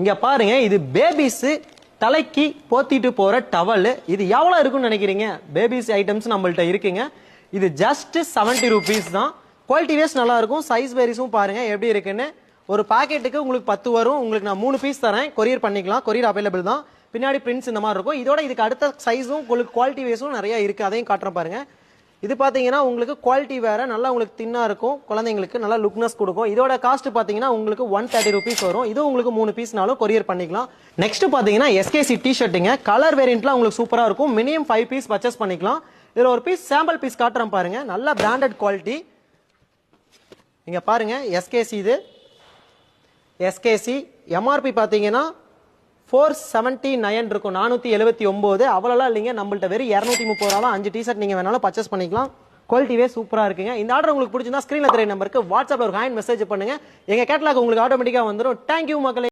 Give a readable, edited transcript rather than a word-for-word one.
இங்க பாருங்க, இது பேபிஸ் தலைக்கு போத்திட்டு போற டவல். இது எவ்வளவு இருக்குன்னு நினைக்கிறீங்க? பேபிஸ் ஐட்டம்ஸ் நம்மள்ட்ட இருக்குங்க. இது ஜஸ்ட் 70 rupees தான். குவாலிட்டி வைஸ் நல்லா இருக்கும். சைஸ் வேரிஸும் பாருங்க எப்படி இருக்குன்னு. ஒரு பாக்கெட்டுக்கு உங்களுக்கு 10 வரும். உங்களுக்கு நான் 3 பீஸ் தரேன். கொரியர் பண்ணிக்கலாம். கொரியர் அவைலபிள் தான். பின்னாடி பிரிண்ட்ஸ் இந்த மாதிரி இருக்கும். இதோட இதுக்கு அடுத்த சைஸும் உங்களுக்கு குவாலிட்டி வைஸும் நிறைய இருக்கு. அதையும் காட்டுறேன் பாருங்க. இது பாத்தீங்கன்னா உங்களுக்கு குவாலிட்டி வேற, நல்லா உங்களுக்கு தின்னா இருக்கும். குழந்தைங்களுக்கு நல்லா லுக்னஸ் கொடுக்கும். இதோட காஸ்ட் பாத்தீங்கன்னா உங்களுக்கு 130 rupees வரும். இது உங்களுக்கு 3 பீஸ்னாலும் கொரியர் பண்ணிக்கலாம். நெக்ஸ்ட் பாத்தீங்கன்னா எஸ்கேசி டி-ஷர்ட்டுங்க. கலர் வேரியன்ட்லாம் உங்களுக்கு சூப்பரா இருக்கும். மினிமம் 5 பீஸ் பர்ச்சேஸ் பண்ணிக்கலாம். இதுல ஒரு பீஸ் சாம்பிள் பீஸ் காட்டுறேன் பாருங்க. நல்ல பிராண்டட் குவாலிட்டி. இங்க பாருங்க, எஸ்கேசி. இது எஸ்கேசி எம்ஆர்பி பாத்தீங்கன்னா 479 இருக்கும். 479. அவ்வளோலாம் இல்லைங்க. நம்மள்ட்ட வெறும் 230 ரூபா தான். 5 டிஷர்ட் நீங்க வேணாலும் பர்ச்சேஸ் பண்ணிக்கலாம். குவாலிட்டிவே சூப்பரா இருக்குங்க. இந்த ஆர்டர் உங்களுக்கு பிடிச்சிருந்தா ஸ்கிரீன்ல தெரிய நம்பருக்கு வாட்ஸ்அப்ல ஒரு ஹேண்ட் மெசேஜ் பண்ணுங்க. எங்க கேட்டலாக் உங்களுக்கு ஆட்டோமேட்டிக்கா வந்துடும். தேங்க்யூ மக்களே.